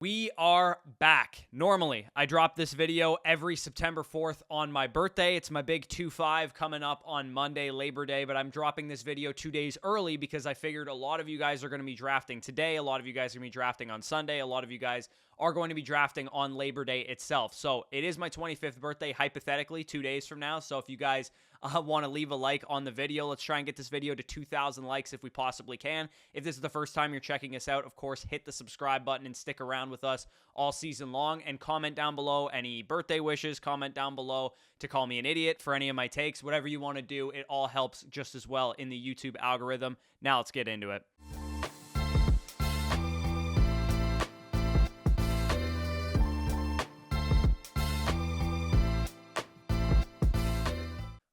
We are back. Normally, I drop this video every September 4th on my birthday. It's my big 2-5 coming up on Monday, Labor Day, but I'm dropping this video 2 days early because I figured a lot of you guys are going to be drafting today. A lot of you guys are going to be drafting on Sunday. A lot of you guys are going to be drafting on Labor Day itself. So it is my 25th birthday, hypothetically, 2 days from now. So if you guys want to leave a like on the video, let's try and get this video to 2,000 likes if we possibly can. If this is the first time you're checking us out, of course, hit the subscribe button and stick around with us all season long, and comment down below any birthday wishes, comment down below to call me an idiot for any of my takes, whatever you want to do. It all helps just as well in the YouTube algorithm. Now let's get into it.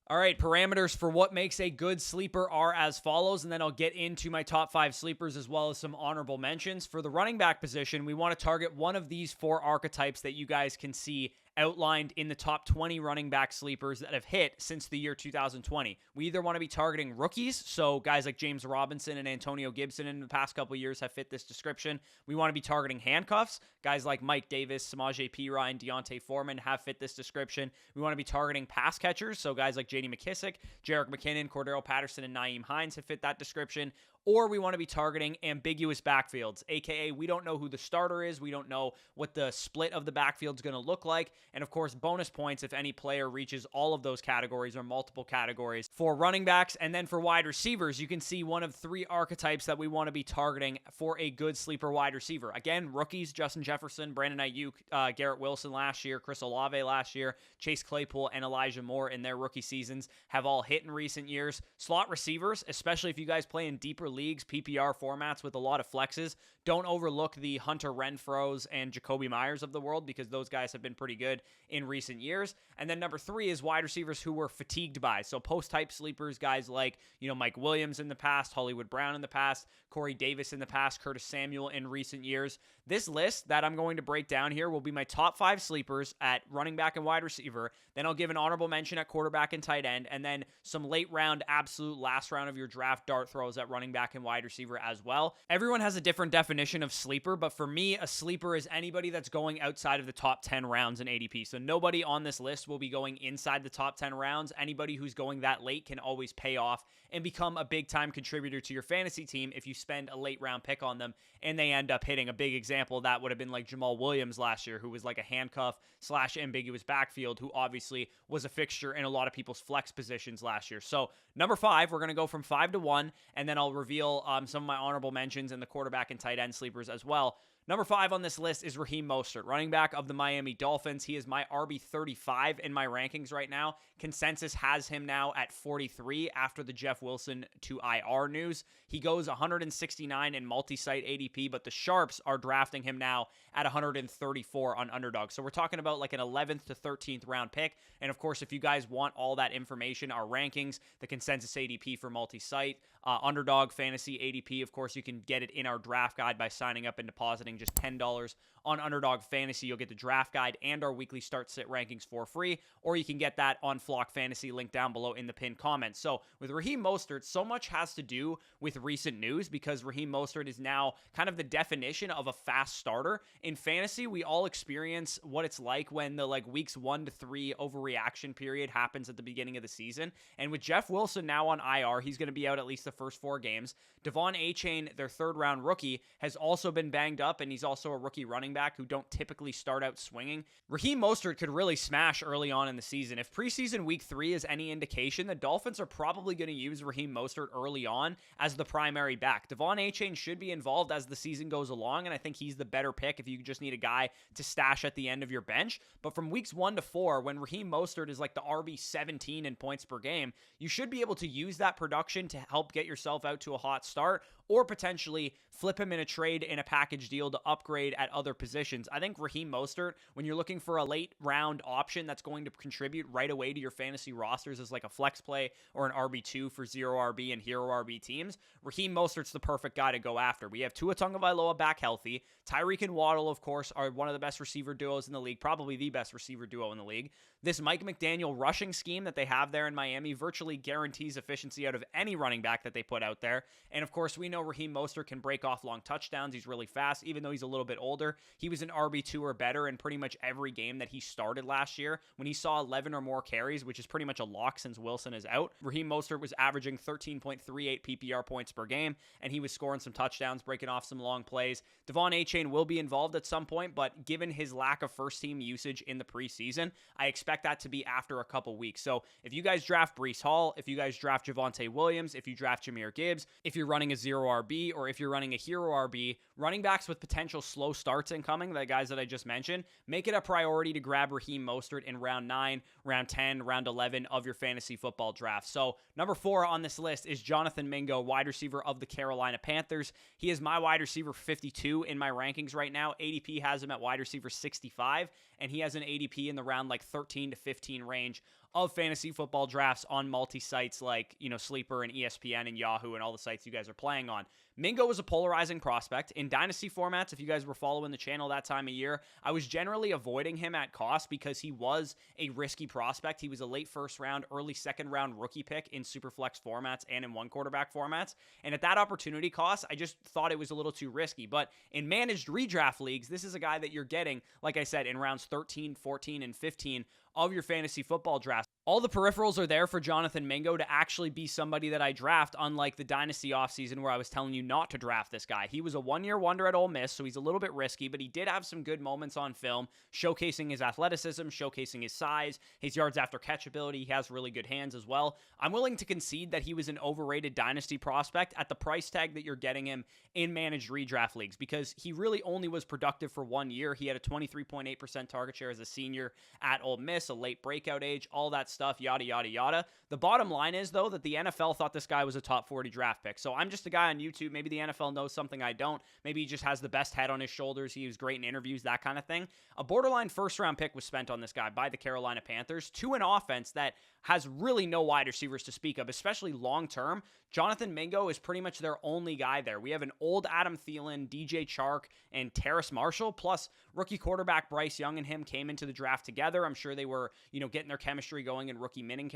All right, parameters for what makes a good sleeper are as follows, and then I'll get into my top 5 sleepers as well as some honorable mentions. For the running back position, we want to target one of these 4 archetypes that you guys can see outlined in the top 20 running back sleepers that have hit since the year 2020. We either want to be targeting rookies, so guys like James Robinson and Antonio Gibson in the past couple of years have fit this description. We want to be targeting handcuffs. Guys like Mike Davis, Samaje Perine, Deontay Foreman have fit this description. We want to be targeting pass catchers, so guys like J.D. McKissic, Jerick McKinnon, Cordero Patterson, and Nyheim Hines have fit that description. Or we want to be targeting ambiguous backfields, aka we don't know who the starter is, we don't know what the split of the backfield is going to look like, and of course bonus points if any player reaches all of those categories or multiple categories. For running backs and then for wide receivers, you can see one of 3 archetypes that we want to be targeting for a good sleeper wide receiver. Again, rookies, Justin Jefferson, Brandon Ayuk, Garrett Wilson last year, Chris Olave last year, Chase Claypool, and Elijah Moore in their rookie seasons have all hit in recent years. Slot receivers, especially if you guys play in deeper leagues, PPR formats with a lot of flexes, don't overlook the Hunter Renfrows and Jacoby Myers of the world, because those guys have been pretty good in recent years. And then number 3 is wide receivers who were fatigued by. So post-type sleepers, guys like, Mike Williams in the past, Hollywood Brown in the past, Corey Davis in the past, Curtis Samuel in recent years. This list that I'm going to break down here will be my top 5 sleepers at running back and wide receiver. Then I'll give an honorable mention at quarterback and tight end, and then some late round, absolute last round of your draft dart throws at running back and wide receiver as well. Everyone has a different definition of sleeper, but for me, a sleeper is anybody that's going outside of the top 10 rounds in ADP. So nobody on this list will be going inside the top 10 rounds. Anybody who's going that late can always pay off and become a big-time contributor to your fantasy team if you spend a late-round pick on them and they end up hitting. A big example of that would have been like Jamal Williams last year, who was like a handcuff/ambiguous backfield, who obviously was a fixture in a lot of people's flex positions last year. So number 5, we're going to go from 5 to 1, and then I'll reveal some of my honorable mentions and the quarterback and tight end sleepers as well. Number 5 on this list is Raheem Mostert, running back of the Miami Dolphins. He is my RB35 in my rankings right now. Consensus has him now at 43 after the Jeff Wilson to IR news. He goes 169 in multi-site ADP, but the Sharps are drafting him now at 134 on Underdog. So we're talking about like an 11th to 13th round pick. And of course, if you guys want all that information, our rankings, the consensus ADP for multi-site, Underdog Fantasy ADP, of course, you can get it in our draft guide by signing up and depositing just $10 on Underdog Fantasy. You'll get the draft guide and our weekly start sit rankings for free, or you can get that on Flock Fantasy, link down below in the pinned comments. So with Raheem Mostert, so much has to do with recent news, because Raheem Mostert is now kind of the definition of a fast starter. In fantasy, we all experience what it's like when the weeks 1 to 3 overreaction period happens at the beginning of the season. And with Jeff Wilson now on IR, he's going to be out at least the first 4 games. Devon Achane, their 3rd round rookie, has also been banged up, and he's also a rookie running back who don't typically start out swinging. Raheem Mostert could really smash early on in the season. If preseason week 3 is any indication, the Dolphins are probably going to use Raheem Mostert early on as the primary back. Devon Achane should be involved as the season goes along, and I think he's the better pick if you just need a guy to stash at the end of your bench. But from weeks 1 to 4, when Raheem Mostert is like the RB17 in points per game, you should be able to use that production to help get yourself out to a hot start, or potentially flip him in a trade in a package deal to upgrade at other positions. I think Raheem Mostert, when you're looking for a late round option that's going to contribute right away to your fantasy rosters as like a flex play or an RB2 for 0 RB and hero RB teams, Raheem Mostert's the perfect guy to go after. We have Tua Tagovailoa back healthy. Tyreek and Waddle, of course, are one of the best receiver duos in the league, probably the best receiver duo in the league. This Mike McDaniel rushing scheme that they have there in Miami virtually guarantees efficiency out of any running back that they put out there. And of course, we know know Raheem Mostert can break off long touchdowns. He's really fast, even though he's a little bit older. He was an RB2 or better in pretty much every game that he started last year when he saw 11 or more carries, which is pretty much a lock since Wilson is out. Raheem Mostert was averaging 13.38 PPR points per game, and he was scoring some touchdowns, breaking off some long plays. Devon Achane will be involved at some point, but given his lack of first-team usage in the preseason, I expect that to be after a couple weeks. So if you guys draft Breece Hall, if you guys draft Javonte Williams, if you draft Jahmyr Gibbs, if you're running a zero RB, or if you're running a hero RB, running backs with potential slow starts incoming, the guys that I just mentioned, make it a priority to grab Raheem Mostert in round 9, round 10, round 11 of your fantasy football draft. So number 4 on this list is Jonathan Mingo, wide receiver of the Carolina Panthers. He is my wide receiver 52 in my rankings right now. ADP has him at wide receiver 65, and he has an ADP in the round like 13 to 15 range of fantasy football drafts on multi-sites like, Sleeper and ESPN and Yahoo and all the sites you guys are playing on. Mingo was a polarizing prospect. In dynasty formats, if you guys were following the channel that time of year, I was generally avoiding him at cost because he was a risky prospect. He was a late first round, early second round rookie pick in super flex formats and in one quarterback formats. And at that opportunity cost, I just thought it was a little too risky. But in managed redraft leagues, this is a guy that you're getting, like I said, in rounds 13, 14, and 15 of your fantasy football draft. All the peripherals are there for Jonathan Mingo to actually be somebody that I draft, unlike the dynasty offseason where I was telling you not to draft this guy. He was a one-year wonder at Ole Miss, so he's a little bit risky, but he did have some good moments on film, showcasing his athleticism, showcasing his size, his yards after catch ability. He has really good hands as well. I'm willing to concede that he was an overrated dynasty prospect at the price tag that you're getting him in managed redraft leagues, because he really only was productive for 1 year. He had a 23.8% target share as a senior at Ole Miss, a late breakout age, all that stuff, yada, yada, yada. The bottom line is, though, that the NFL thought this guy was a top 40 draft pick. So I'm just a guy on YouTube. Maybe the NFL knows something I don't. Maybe he just has the best head on his shoulders. He was great in interviews, that kind of thing. A borderline first-round pick was spent on this guy by the Carolina Panthers to an offense that has really no wide receivers to speak of, especially long-term. Jonathan Mingo is pretty much their only guy there. We have an old Adam Thielen, DJ Chark, and Terrace Marshall, plus rookie quarterback Bryce Young and him came into the draft together. I'm sure they were, getting their chemistry going in rookie mini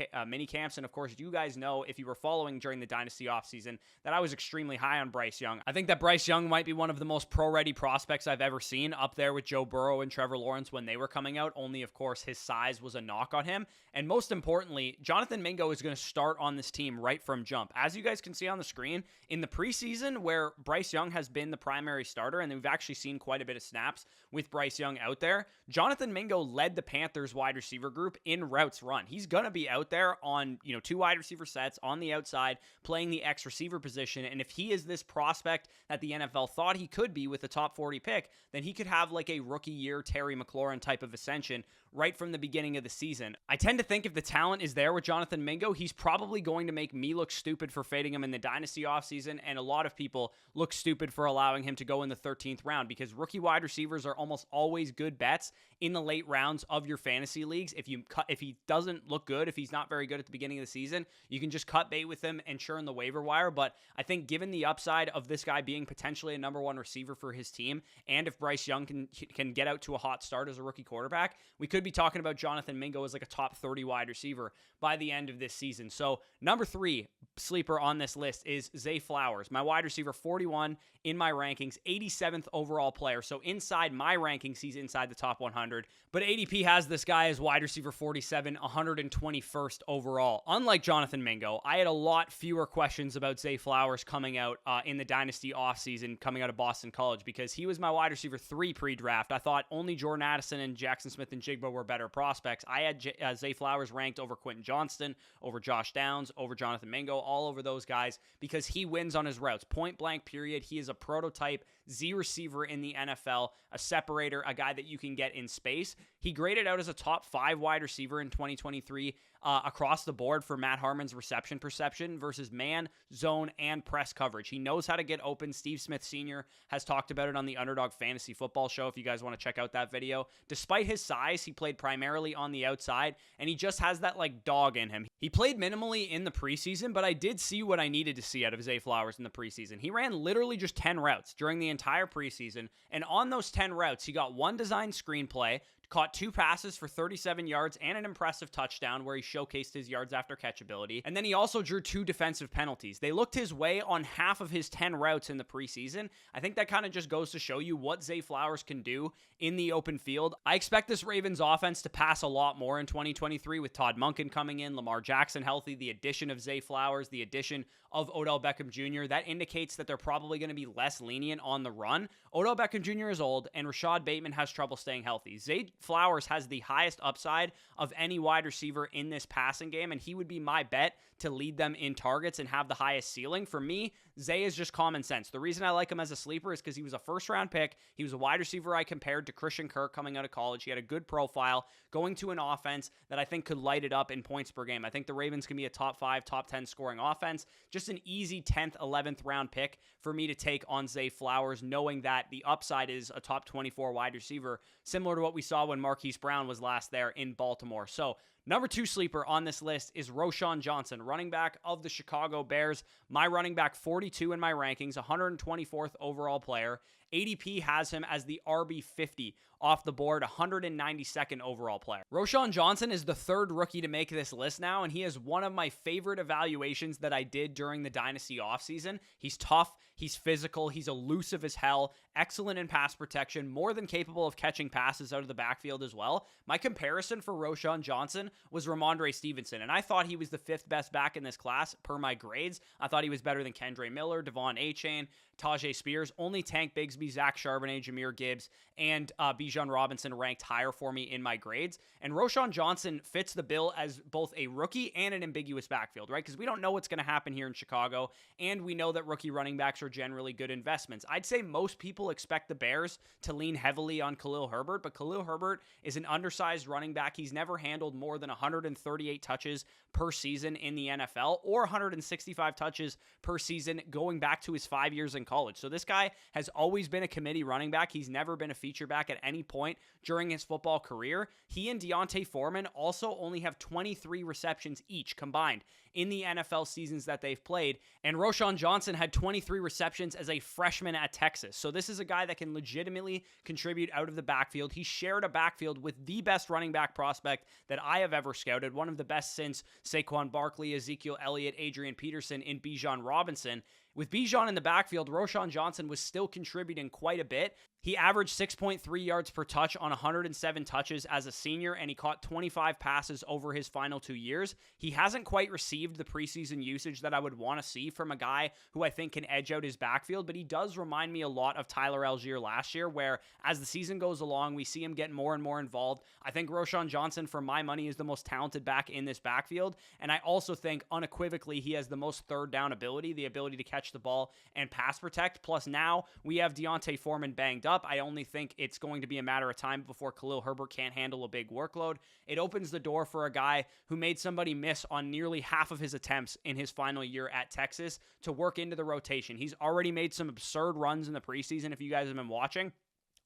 camps. And of course, you guys know, if you were following during the dynasty offseason, that I was extremely high on Bryce Young. I think that Bryce Young might be one of the most pro-ready prospects I've ever seen, up there with Joe Burrow and Trevor Lawrence when they were coming out. Only, of course, his size was a knock on him. And most importantly, Jonathan Mingo is going to start on this team right from jump. As you guys can see on the screen, in the preseason where Bryce Young has been the primary starter, and we've actually seen quite a bit of snaps with Bryce Young out there, Jonathan Mingo led the Panthers wide receiver group in routes run. He's going to be out there on, 2 wide receiver sets on the outside, playing the X receiver position. And if he is this prospect that the NFL thought he could be with a top 40 pick, then he could have like a rookie year Terry McLaurin type of ascension right from the beginning of the season. I tend to think if the talent is there with Jonathan Mingo, he's probably going to make me look stupid for fading him in the dynasty offseason, and a lot of people look stupid for allowing him to go in the 13th round, because rookie wide receivers are almost always good bets in the late rounds of your fantasy leagues. If he doesn't look good, if he's not very good at the beginning of the season, you can just cut bait with him and churn the waiver wire. But I think given the upside of this guy being potentially a number 1 receiver for his team, and if Bryce Young can get out to a hot start as a rookie quarterback, we could be talking about Jonathan Mingo as like a top 30 wide receiver by the end of this season. So number 3 sleeper on this list is Zay Flowers, my wide receiver 41 in my rankings, 87th overall player. So inside my rankings, he's inside the top 100, but ADP has this guy as wide receiver 47, 121st overall. Unlike Jonathan Mingo, I had a lot fewer questions about Zay Flowers coming out in the dynasty offseason, coming out of Boston College, because he was my wide receiver 3 pre-draft. I thought only Jordan Addison and Jackson Smith and Jigba were better prospects. I had Zay Flowers ranked over Quentin Johnston, over Josh Downs, over Jonathan Mingo, all over those guys, because he wins on his routes. Point blank period. He is a prototype Z receiver in the NFL, a separator, a guy that you can get in space. He graded out as a top 5 wide receiver in 2023 across the board for Matt Harmon's reception perception versus man, zone, and press coverage. He knows how to get open. Steve Smith Sr. has talked about it on the Underdog Fantasy Football Show if you guys want to check out that video. Despite his size, he played primarily on the outside, and he just has that like dog in him. He played minimally in the preseason, but I did see what I needed to see out of Zay Flowers in the preseason. He ran literally just 10 routes during the entire preseason, and on those 10 routes, he got 1 design screenplay, caught 2 passes for 37 yards and an impressive touchdown where he showcased his yards after catch ability. And then he also drew 2 defensive penalties. They looked his way on half of his 10 routes in the preseason. I think that kind of just goes to show you what Zay Flowers can do in the open field. I expect this Ravens offense to pass a lot more in 2023 with Todd Monken coming in, Lamar Jackson healthy, the addition of Zay Flowers, the addition of Odell Beckham Jr. That indicates that they're probably going to be less lenient on the run. Odell Beckham Jr. is old, and Rashad Bateman has trouble staying healthy. Zay Flowers has the highest upside of any wide receiver in this passing game, and he would be my bet to lead them in targets and have the highest ceiling. For me, Zay is just common sense. The reason I like him as a sleeper is because he was a first-round pick. He was a wide receiver I compared to Christian Kirk coming out of college. He had a good profile going to an offense that I think could light it up in points per game. I think the Ravens can be a top 5, top 10 scoring offense. Just an easy 10th, 11th round pick for me to take on Zay Flowers, knowing that the upside is a top 24 wide receiver, similar to what we saw when Marquise Brown was last there in Baltimore. So number 2 sleeper on this list is Roschon Johnson, running back of the Chicago Bears. My running back 42 in my rankings, 124th overall player. ADP has him as the RB50 off the board, 192nd overall player. Roschon Johnson is the 3rd rookie to make this list now, and he is one of my favorite evaluations that I did during the Dynasty offseason. He's tough, he's physical, he's elusive as hell, excellent in pass protection, more than capable of catching passes out of the backfield as well. My comparison for Roschon Johnson was Ramondre Stevenson, and I thought he was the 5th best back in this class per my grades. I thought he was better than Kendre Miller, Devon Achane, Tajay Spears. Only Tank Bigsby, Zach Charbonnet, Jahmyr Gibbs, and Bijan Robinson ranked higher for me in my grades. And Roschon Johnson fits the bill as both a rookie and an ambiguous backfield, right? Because we don't know what's going to happen here in Chicago, and we know that rookie running backs are generally good investments. I'd say most people expect the Bears to lean heavily on Khalil Herbert, but Khalil Herbert is an undersized running back. He's never handled more than 138 touches per season in the NFL, or 165 touches per season going back to his 5 years in college. So this guy has always been a committee running back. He's never been a feature back at any point during his football career. He and Deontay Foreman also only have 23 receptions each combined in the NFL seasons that they've played. And Roschon Johnson had 23 receptions as a freshman at Texas. So this is a guy that can legitimately contribute out of the backfield. He shared a backfield with the best running back prospect that I have ever scouted, one of the best since Saquon Barkley, Ezekiel Elliott, Adrian Peterson, and Bijan Robinson. With Bijan in the backfield, Roschon Johnson was still contributing quite a bit. He averaged 6.3 yards per touch on 107 touches as a senior, and he caught 25 passes over his final 2 years. He hasn't quite received the preseason usage that I would want to see from a guy who I think can edge out his backfield, but he does remind me a lot of Tyler Algier last year, where as the season goes along, we see him get more and more involved. I think Roschon Johnson, for my money, is the most talented back in this backfield, and I also think unequivocally he has the most third down ability, the ability to catch the ball and pass protect. Plus now we have Deontay Foreman banged up. I only think it's going to be a matter of time before Khalil Herbert can't handle a big workload. It opens the door for a guy who made somebody miss on nearly half of his attempts in his final year at Texas to work into the rotation. He's already made some absurd runs in the preseason if you guys have been watching.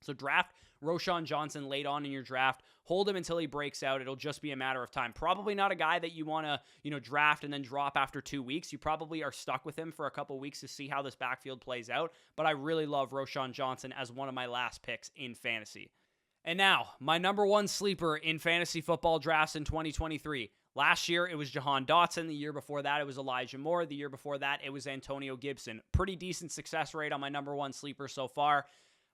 So draft Roschon Johnson late on in your draft. Hold him until he breaks out. It'll just be a matter of time. Probably not a guy that you want to, draft and then drop after 2 weeks. You probably are stuck with him for a couple weeks to see how this backfield plays out. But I really love Roschon Johnson as one of my last picks in fantasy. And now, my number 1 sleeper in fantasy football drafts in 2023. Last year, it was Jahan Dotson. The year before that, it was Elijah Moore. The year before that, it was Antonio Gibson. Pretty decent success rate on my number 1 sleeper so far.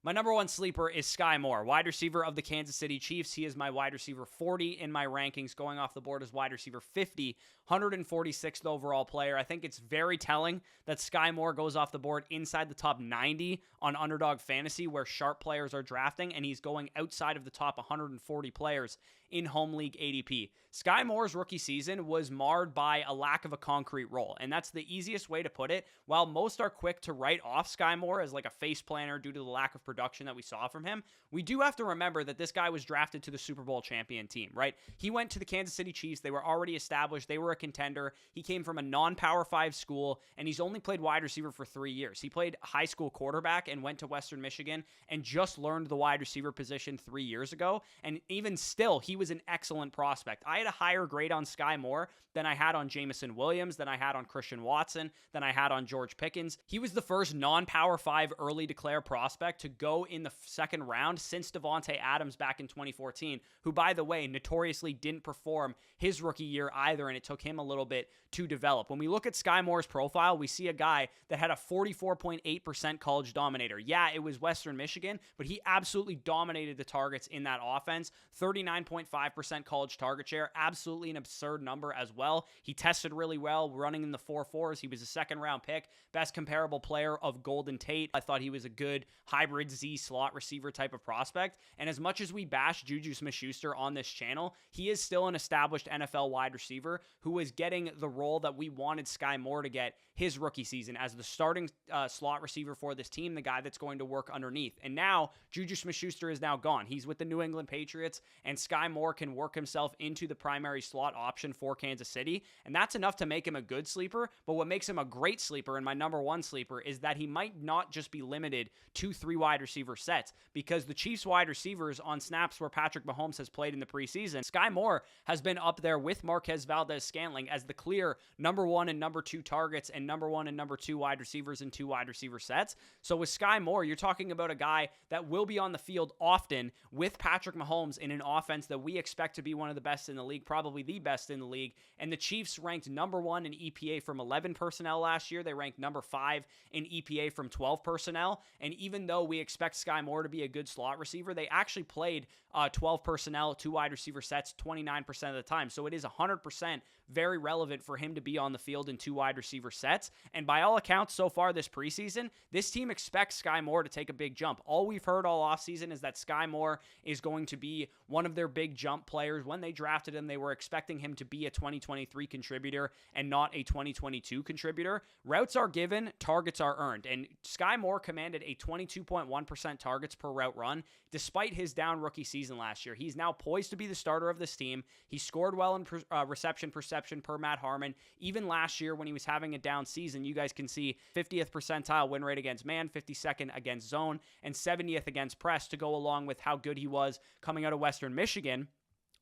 My number 1 sleeper is Skyy Moore, wide receiver of the Kansas City Chiefs. He is my wide receiver 40 in my rankings, going off the board as wide receiver 50, 146th overall player. I think it's very telling that Skyy Moore goes off the board inside the top 90 on Underdog Fantasy, where sharp players are drafting, and he's going outside of the top 140 players in home league ADP. Skyy Moore's rookie season was marred by a lack of a concrete role, and that's the easiest way to put it. While most are quick to write off Skyy Moore as like a face planner due to the lack of production that we saw from him, we do have to remember that this guy was drafted to the Super Bowl champion team, right? He went to the Kansas City Chiefs. They were already established. They were a contender. He came from a non-Power 5 school, and he's only played wide receiver for 3 years. He played high school quarterback and went to Western Michigan and just learned the wide receiver position 3 years ago, and even still, he was an excellent prospect. I had a higher grade on Skyy Moore than I had on Jameson Williams, than I had on Christian Watson, than I had on George Pickens. He was the first non-Power 5 early declare prospect to go in the second round since Devontae Adams back in 2014, who, by the way, notoriously didn't perform his rookie year either, and it took him a little bit to develop. When we look at Skyy Moore's profile, we see a guy that had a 44.8% college dominator. Yeah, it was Western Michigan, but he absolutely dominated the targets in that offense. 39.5% college target share, absolutely an absurd number as well. He tested really well, running in the 4.4s. He was a second-round pick, best comparable player of Golden Tate. I thought he was a good hybrid Z slot receiver type of prospect. And as much as we bash Juju Smith-Schuster on this channel, he is still an established NFL wide receiver who is getting the role that we wanted Skyy Moore to get his rookie season as the starting slot receiver for this team, the guy that's going to work underneath. And now Juju Smith-Schuster is now gone. He's with the New England Patriots, and Skyy Moore can work himself into the primary slot option for Kansas City, and that's enough to make him a good sleeper. But what makes him a great sleeper and my number one sleeper is that he might not just be limited to 3 wide receiver sets, because the Chiefs wide receivers on snaps where Patrick Mahomes has played in the preseason, Skyy Moore has been up there with Marquez Valdez-Scantling as the clear number 1 and number 2 targets and number 1 and number 2 wide receivers in 2 wide receiver sets. So with Skyy Moore, you're talking about a guy that will be on the field often with Patrick Mahomes in an offense that we expect to be one of the best in the league, probably the best in the league. And the Chiefs ranked number 1 in EPA from 11 personnel last year. They ranked number 5 in EPA from 12 personnel. And even though we expect Skyy Moore to be a good slot receiver, they actually played 12 personnel, 2 wide receiver sets 29% of the time. So it is 100% very relevant for him to be on the field in 2 wide receiver sets. And by all accounts, so far this preseason, this team expects Skyy Moore to take a big jump. All we've heard all offseason is that Skyy Moore is going to be one of their big jump players. When they drafted him, they were expecting him to be a 2023 contributor and not a 2022 contributor. Routes are given, targets are earned. And Skyy Moore commanded a 22.1% targets per route run despite his down rookie season last year. He's now poised to be the starter of this team. He scored well in reception perception per Matt Harmon. Even last year when he was having a down season, you guys can see 50th percentile win rate against man, 52nd against zone, and 70th against press to go along with how good he was coming out of Western Michigan,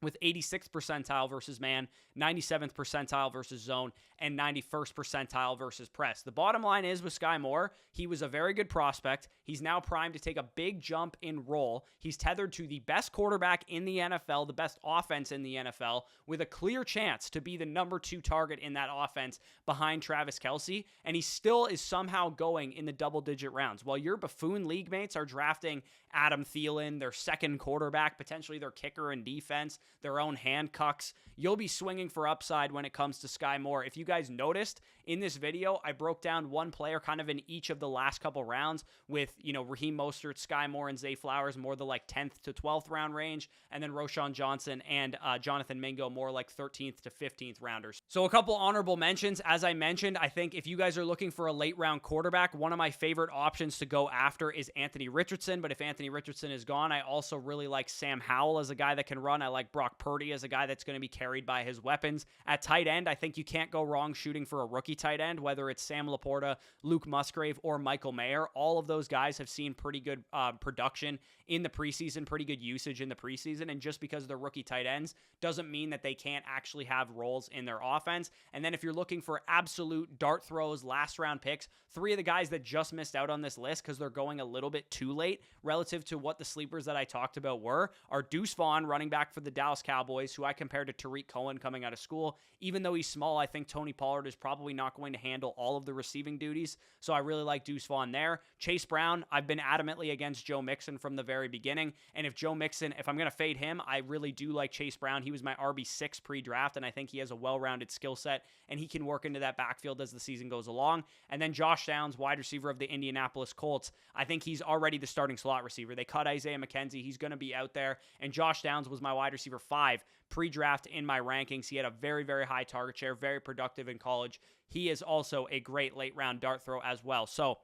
with 86th percentile versus man, 97th percentile versus zone, and 91st percentile versus press. The bottom line is with Skyy Moore, he was a very good prospect. He's now primed to take a big jump in role. He's tethered to the best quarterback in the NFL, the best offense in the NFL, with a clear chance to be the number 2 target in that offense behind Travis Kelce, and he still is somehow going in the double-digit rounds. While your buffoon league mates are drafting Adam Thielen, their second quarterback, potentially their kicker and defense, their own Handcucks, you'll be swinging for upside when it comes to Skyy Moore. If you guys noticed, in this video, I broke down one player kind of in each of the last couple rounds with, Raheem Mostert, Skyy Moore, and Zay Flowers more the 10th to 12th round range, and then Roschon Johnson and Jonathan Mingo more 13th to 15th rounders. So a couple honorable mentions. As I mentioned, I think if you guys are looking for a late round quarterback, one of my favorite options to go after is Anthony Richardson, but if Anthony Richardson is gone, I also really like Sam Howell as a guy that can run. I like Brock Purdy as a guy that's going to be carried by his weapons. At tight end, I think you can't go wrong shooting for a rookie tight end, whether it's Sam Laporta, Luke Musgrave, or Michael Mayer. All of those guys have seen pretty good production in the preseason, pretty good usage in the preseason, and just because they're rookie tight ends doesn't mean that they can't actually have roles in their offense. And then if you're looking for absolute dart throws, last round picks, 3 of the guys that just missed out on this list because they're going a little bit too late relative to what the sleepers that I talked about were are Deuce Vaughn, running back for the Dallas Cowboys, who I compared to Tariq Cohen coming out of school. Even though he's small, I think Tony Pollard is probably not going to handle all of the receiving duties, so I really like Deuce Vaughn there. Chase Brown, I've been adamantly against Joe Mixon from the very beginning, and if I'm going to fade him, I really do like Chase Brown. He was my RB6 pre-draft, and I think he has a well-rounded skill set, and he can work into that backfield as the season goes along. And then Josh Downs, wide receiver of the Indianapolis Colts, I think he's already the starting slot receiver. They cut Isaiah McKenzie. He's going to be out there, and Josh Downs was my wide receiver 5 pre-draft in my rankings. He had a very, very high target share, very productive in college. He is also a great late round dart throw as well. So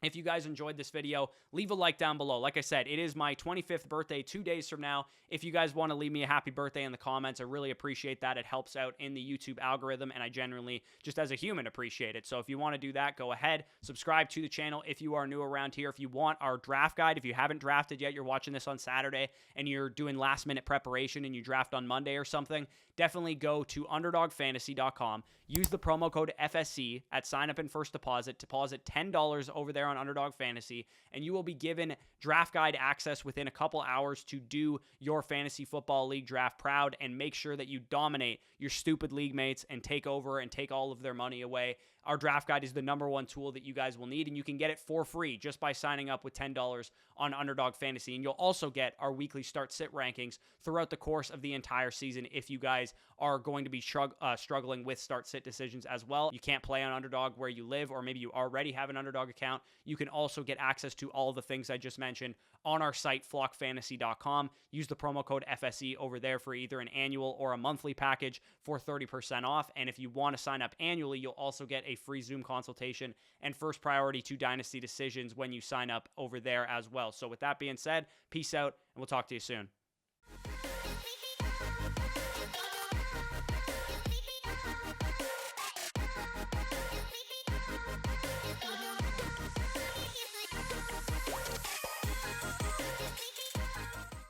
if you guys enjoyed this video, leave a like down below. Like I said, it is my 25th birthday 2 days from now. If you guys want to leave me a happy birthday in the comments, I really appreciate that. It helps out in the YouTube algorithm, and I genuinely, just as a human, appreciate it. So if you want to do that, go ahead. Subscribe to the channel if you are new around here. If you want our draft guide, if you haven't drafted yet, you're watching this on Saturday, and you're doing last-minute preparation, and you draft on Monday or something, definitely go to underdogfantasy.com. Use the promo code FSC at sign up and first deposit. Deposit $10 over there on on Underdog Fantasy, and you will be given draft guide access within a couple hours to do your fantasy football league draft proud and make sure that you dominate your stupid league mates and take over and take all of their money away. Our draft guide is the #1 tool that you guys will need, and you can get it for free just by signing up with $10 on Underdog Fantasy. And you'll also get our weekly start-sit rankings throughout the course of the entire season if you guys are going to be struggling with start-sit decisions as well. You can't play on Underdog where you live, or maybe you already have an Underdog account. You can also get access to all the things I just mentioned on our site, flockfantasy.com. Use the promo code FSE over there for either an annual or a monthly package for 30% off. And if you want to sign up annually, you'll also get a free Zoom consultation and first priority to Dynasty decisions when you sign up over there as well. So with that being said, peace out, and we'll talk to you soon.